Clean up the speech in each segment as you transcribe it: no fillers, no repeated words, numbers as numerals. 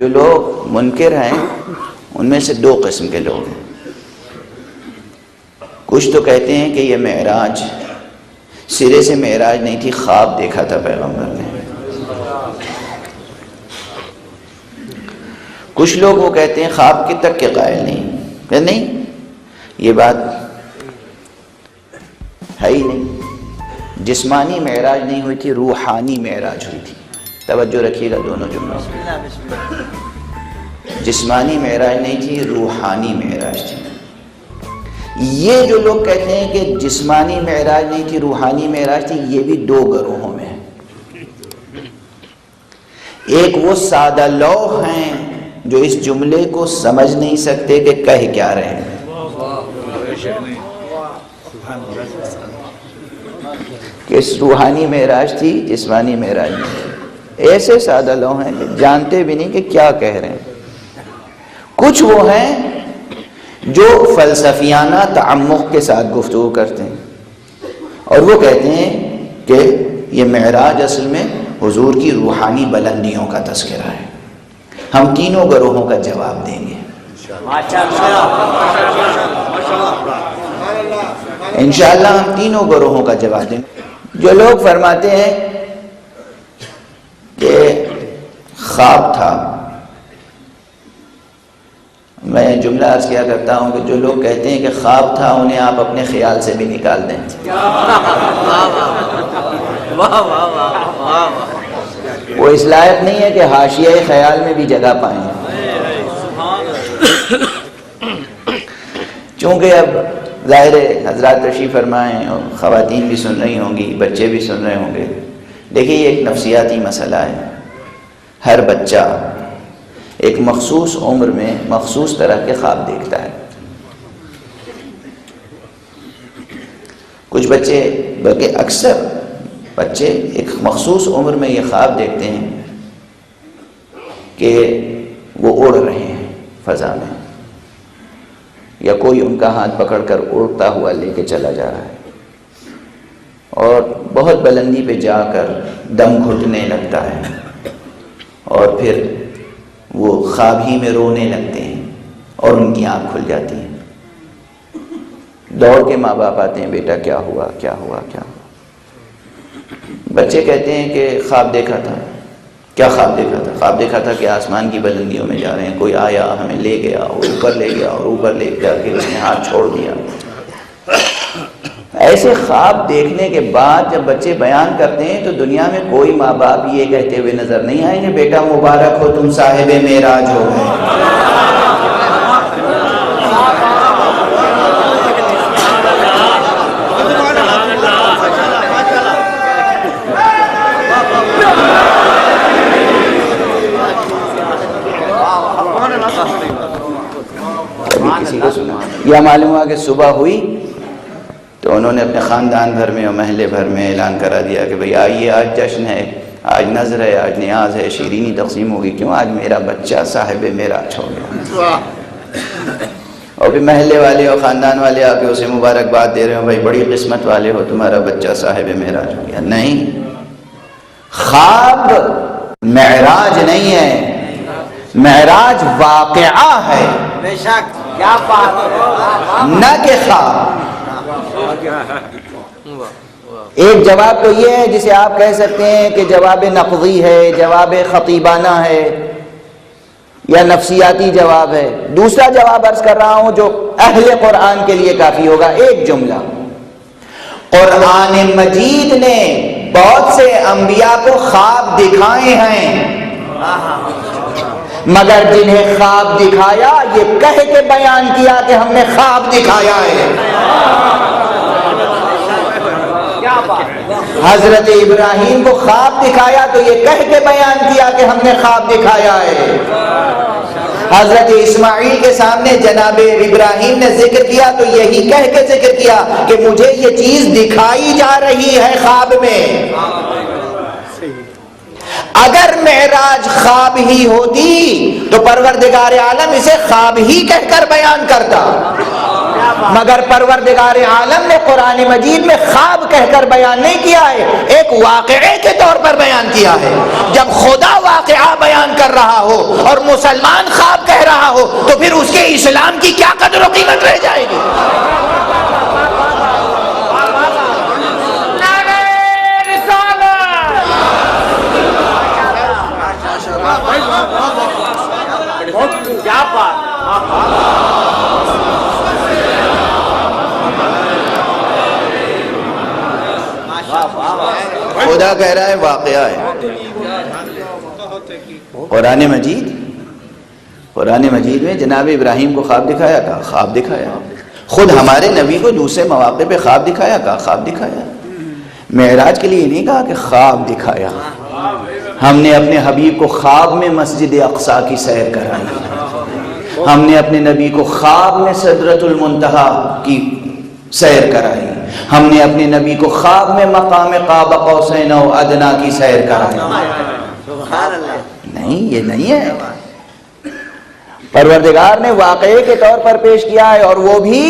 جو لوگ منکر ہیں ان میں سے دو قسم کے لوگ ہیں. کچھ تو کہتے ہیں کہ یہ معراج سرے سے معراج نہیں تھی، خواب دیکھا تھا پیغمبر نے. کچھ لوگ وہ کہتے ہیں خواب کے تک کے قائل نہیں، کہ نہیں یہ بات ہے ہی نہیں. جسمانی معراج نہیں ہوئی تھی، روحانی معراج ہوئی تھی. توجہ رکھیے گا دونوں جملوں سے. جسمانی معراج نہیں تھی، روحانی معراج تھی. یہ جو لوگ کہتے ہیں کہ جسمانی معراج نہیں تھی، روحانی معراج تھی، یہ بھی دو گروہوں میں ہیں. ایک وہ سادہ لوح ہیں جو اس جملے کو سمجھ نہیں سکتے کہ کہہ کیا رہے ہیں. کہ روحانی معراج تھی، جسمانی معراج نہیں تھی. ایسے سادہ لوگ ہیں کہ جانتے بھی نہیں کہ کیا کہہ رہے ہیں. کچھ وہ ہیں جو فلسفیانہ تعمق کے ساتھ گفتگو کرتے ہیں اور وہ کہتے ہیں کہ یہ معراج اصل میں حضور کی روحانی بلندیوں کا تذکرہ ہے. ہم تینوں گروہوں کا جواب دیں گے انشاءاللہ. ہم تینوں گروہوں کا جواب دیں گے. جو لوگ فرماتے ہیں کہ خواب تھا، میں جملہ عرض کیا کرتا ہوں کہ جو لوگ کہتے ہیں کہ خواب تھا انہیں آپ اپنے خیال سے بھی نکال دیں. وہ اس لائق نہیں ہے کہ حاشیہ خیال میں بھی جگہ پائیں. چونکہ اب ظاہر حضرات تشریف فرمائیں اور خواتین بھی سن رہی ہوں گی، بچے بھی سن رہے ہوں گے. دیکھیے یہ ایک نفسیاتی مسئلہ ہے. ہر بچہ ایک مخصوص عمر میں مخصوص طرح کے خواب دیکھتا ہے. کچھ بچے بلکہ اکثر بچے ایک مخصوص عمر میں یہ خواب دیکھتے ہیں کہ وہ اڑ رہے ہیں فضا میں، یا کوئی ان کا ہاتھ پکڑ کر اڑتا ہوا لے کے چلا جا رہا ہے اور بہت بلندی پہ جا کر دم گھٹنے لگتا ہے اور پھر وہ خواب ہی میں رونے لگتے ہیں اور ان کی آنکھ کھل جاتی ہے. دوڑ کے ماں باپ آتے ہیں، بیٹا کیا ہوا کیا ہوا کیا ہوا. بچے کہتے ہیں کہ خواب دیکھا تھا. کیا خواب دیکھا تھا؟ خواب دیکھا تھا کہ آسمان کی بلندیوں میں جا رہے ہیں، کوئی آیا ہمیں لے گیا اور اوپر لے گیا اور اوپر لے جا کے اس نے ہاتھ چھوڑ دیا. ایسے خواب دیکھنے کے بعد جب بچے بیان کرتے ہیں تو دنیا میں کوئی ماں باپ یہ کہتے ہوئے نظر نہیں آئیں گے بیٹا مبارک ہو تم صاحب معراج ہو گئے. یا معلوم ہوا کہ صبح ہوئی تو انہوں نے اپنے خاندان بھر میں اور محلے بھر میں اعلان کرا دیا کہ بھئی آئیے آج جشن ہے، آج نذر ہے، آج نیاز ہے، شیرینی تقسیم ہوگی. کیوں؟ آج میرا بچہ صاحب معراج ہو گیا. اور پھر محلے والے اور خاندان والے آ کے اسے مبارکباد دے رہے ہو، بھائی بڑی قسمت والے ہو، تمہارا بچہ صاحب معراج ہو گیا. نہیں، خواب معراج نہیں ہے، معراج واقعہ ہے، بے شک. کیا بات، نہ کہ خواب. ایک جواب تو یہ ہے جسے آپ کہہ سکتے ہیں کہ جواب نقضی ہے، جواب خطیبانہ ہے یا نفسیاتی جواب ہے. دوسرا جواب عرض کر رہا ہوں جو اہل قرآن کے لیے کافی ہوگا. ایک جملہ، قرآن مجید نے بہت سے انبیاء کو خواب دکھائے ہیں مگر جنہیں خواب دکھایا یہ کہہ کے بیان کیا کہ ہم نے خواب دکھایا ہے. حضرت ابراہیم کو خواب دکھایا تو یہ کہہ کے بیان کیا کہ ہم نے خواب دکھایا ہے. حضرت اسماعیل کے سامنے جناب ابراہیم نے ذکر کیا تو یہی کہہ کے ذکر کیا کہ مجھے یہ چیز دکھائی جا رہی ہے خواب میں. اگر معراج خواب ہی ہوتی تو پروردگار عالم اسے خواب ہی کہہ کر بیان کرتا. مگر پروردگار عالم نے قرآن مجید میں خواب کہہ کر بیان نہیں کیا ہے، ایک واقعے کے طور پر بیان کیا ہے۔ جب خدا واقعہ بیان کر رہا ہو اور مسلمان خواب کہہ رہا ہو تو پھر اس کے اسلام کی کیا قدر و قیمت رہ جائے گی؟ خدا کہہ رہا ہے واقعہ ہے۔ قرآن مجید میں جناب ابراہیم کو خواب دکھایا تھا، خواب دکھایا۔ خود ہمارے نبی کو دوسرے مواقع پہ خواب دکھایا تھا، خواب دکھایا۔ معراج کے لیے نہیں کہا کہ خواب دکھایا، ہم نے اپنے حبیب کو خواب میں مسجد اقصی کی سیر کرائی، ہم نے اپنے نبی کو خواب میں سدرۃ المنتہا کی سیر کرائی، ہم نے اپنے نبی کو خواب میں مقام قاب قوسین و ادنیٰ کی سیر کرائی۔ نہیں، یہ نہیں ہے، پروردگار نے واقعے کے طور پر پیش کیا ہے۔ اور وہ بھی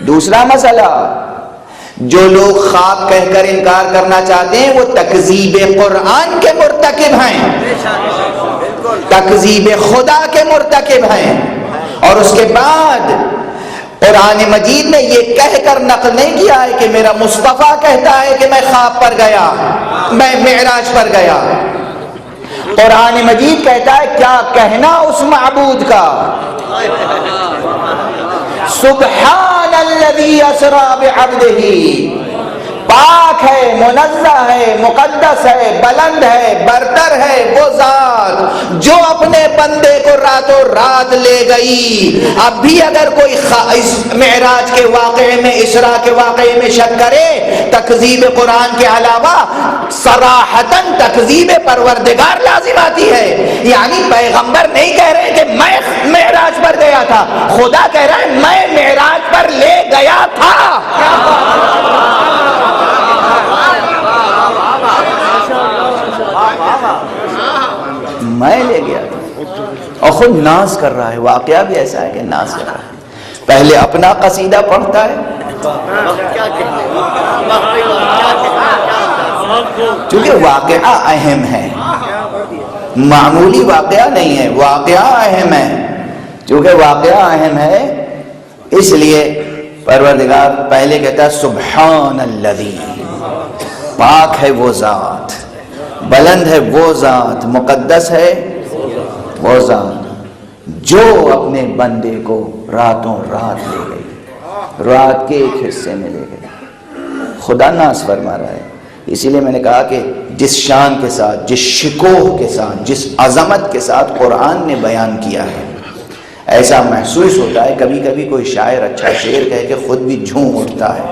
دوسرا مسئلہ، جو لوگ خواب کہہ کر انکار کرنا چاہتے ہیں وہ تکذیب قرآن کے مرتکب ہیں، تکذیب خدا کے مرتکب ہیں۔ اور اس کے بعد قرآن مجید نے یہ کہہ کر نقل نہیں کیا ہے کہ میرا مصطفیٰ کہتا ہے کہ میں خواب پر گیا، میں معراج پر گیا۔ قرآن مجید کہتا ہے کیا کہنا اس معبود کا، سبحان الذی اسری بعبدہ، پاک ہے، منزہ ہے، مقدس ہے، بلند ہے، برتر ہے وہ ذات جو اپنے بندے کو راتوں رات لے گئی۔ اب بھی اگر کوئی معراج کے واقعے میں، اسراء کے واقعے میں شک کرے، تکذیب قرآن کے علاوہ صراحتاً تکذیب پروردگار لازم آتی ہے۔ یعنی پیغمبر نہیں کہہ رہے کہ میں معراج پر گیا تھا، خدا کہہ رہا ہے میں معراج پر لے گیا تھا۔ میں لے گیا اور خود ناز کر رہا ہے۔ واقعہ بھی ایسا ہے کہ ناز کر رہا ہے، پہلے اپنا قصیدہ پڑھتا ہے، چونکہ واقعہ اہم ہے، معمولی واقعہ نہیں ہے، واقعہ اہم ہے۔ چونکہ واقعہ اہم ہے اس لیے پروردگار پہلے کہتا ہے سبحان الذی، پاک ہے وہ ذات، بلند ہے وہ ذات، مقدس ہے وہ ذات جو اپنے بندے کو راتوں رات لے گئی، رات کے ایک حصے میں لے گئی۔ خدا ناز فرما رہا ہے۔ اسی لیے میں نے کہا کہ جس شان کے ساتھ، جس شکوہ کے ساتھ، جس عظمت کے ساتھ قرآن نے بیان کیا ہے، ایسا محسوس ہوتا ہے کبھی کبھی کوئی شاعر اچھا شعر کہہ کے خود بھی جھوم اٹھتا ہے،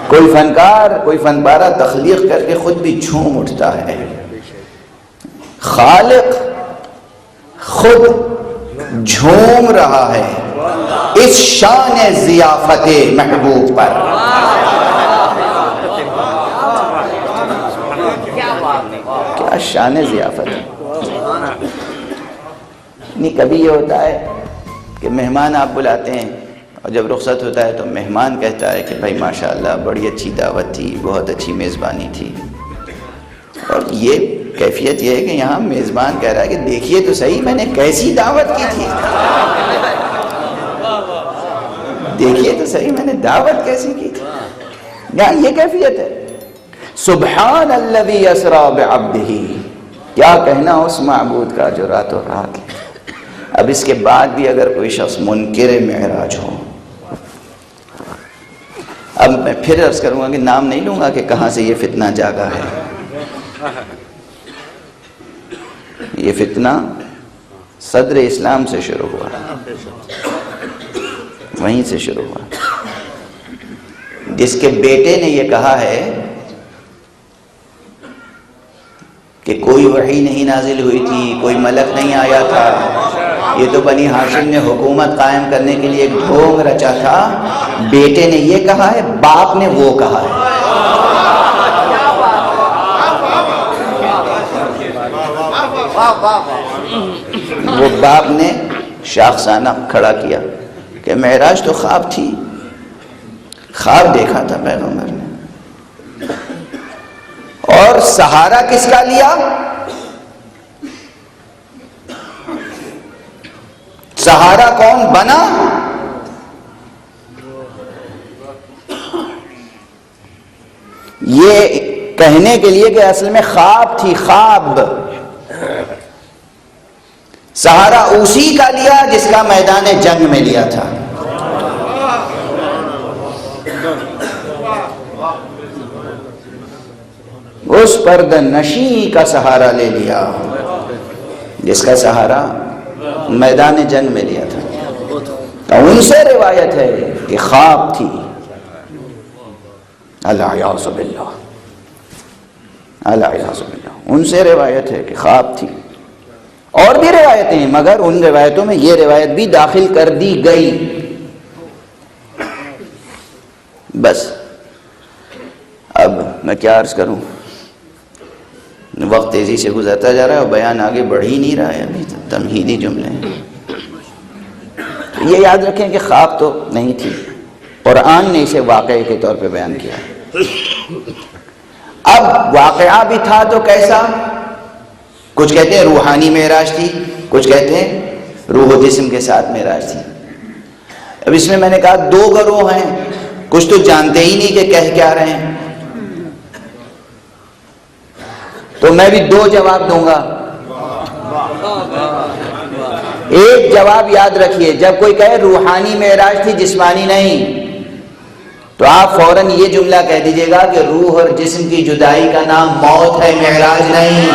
کوئی فنکار، کوئی فن پارہ تخلیق کر کے خود بھی جھوم اٹھتا ہے۔ خالق خود جھوم رہا ہے اس شان ضیافت محبوب پر۔ کیا شان ضیافت ہے! نہیں، کبھی یہ ہوتا ہے کہ مہمان آپ بلاتے ہیں اور جب رخصت ہوتا ہے تو مہمان کہتا ہے کہ بھائی ماشاءاللہ بڑی اچھی دعوت تھی، بہت اچھی میزبانی تھی۔ اور یہ کیفیت یہ ہے کہ یہاں میزبان کہہ رہا ہے کہ دیکھیے تو صحیح میں نے کیسی دعوت کی تھی، دیکھیے تو صحیح میں نے دعوت کیسی کی تھی۔ یہاں یہ کیفیت ہے، سبحان الذی اسری بعبدہ، کیا کہنا اس معبود کا جو راتوں رات ہے۔ اب اس کے بعد بھی اگر کوئی شخص منکر معراج ہو، اب میں پھر عرض کروں گا کہ نام نہیں لوں گا کہ کہاں سے یہ فتنہ جاگا ہے۔ یہ فتنہ صدر اسلام سے شروع ہوا، وہیں سے شروع ہوا۔ جس کے بیٹے نے یہ کہا ہے کہ کوئی وحی نہیں نازل ہوئی تھی، کوئی ملک نہیں آیا تھا، یہ تو بنی ہاشم نے حکومت قائم کرنے کے لیے ایک ڈھونگ رچا تھا، بیٹے نے یہ کہا ہے، باپ نے وہ کہا ہے۔ وہ باپ نے شاخسانہ کھڑا کیا کہ معراج تو خواب تھی، خواب دیکھا تھا پیغمبر نے۔ اور سہارا کس کا لیا؟ سہارا کون بنا؟ یہ کہنے کے لیے کہ اصل میں خواب تھی، خواب۔ سہارا اسی کا لیا جس کا میدان جنگ میں لیا تھا۔ اس پردہ نشیں کا سہارا لے لیا جس کا سہارا میدان جنگ میں لیا تھا۔ تو ان سے روایت ہے کہ خواب تھی۔ الیاذ باللہ، الیاذ باللہ، ان سے روایت ہے کہ خواب تھی۔ اور بھی روایتیں ہیں مگر ان روایتوں میں یہ روایت بھی داخل کر دی گئی۔ بس اب میں کیا عرض کروں، وقت تیزی سے گزرتا جا رہا ہے اور بیان آگے بڑھ ہی نہیں رہا ہے، ابھی تمہیدی جملے ہیں۔ یہ یاد رکھیں کہ خواب تو نہیں تھی، قرآن نے اسے واقعے کے طور پہ بیان کیا۔ اب واقعہ بھی تھا تو کیسا؟ کچھ کہتے ہیں روحانی معراج تھی، کچھ کہتے ہیں روح و جسم کے ساتھ معراج تھی۔ اب اس میں میں نے کہا دو گروہ ہیں، کچھ تو جانتے ہی نہیں کہ کہہ کیا رہے ہیں، تو میں بھی دو جواب دوں گا۔ ایک جواب یاد رکھیے، جب کوئی کہے روحانی معراج تھی جسمانی نہیں، تو آپ فوراً یہ جملہ کہہ دیجئے گا کہ روح اور جسم کی جدائی کا نام موت ہے، معراج نہیں۔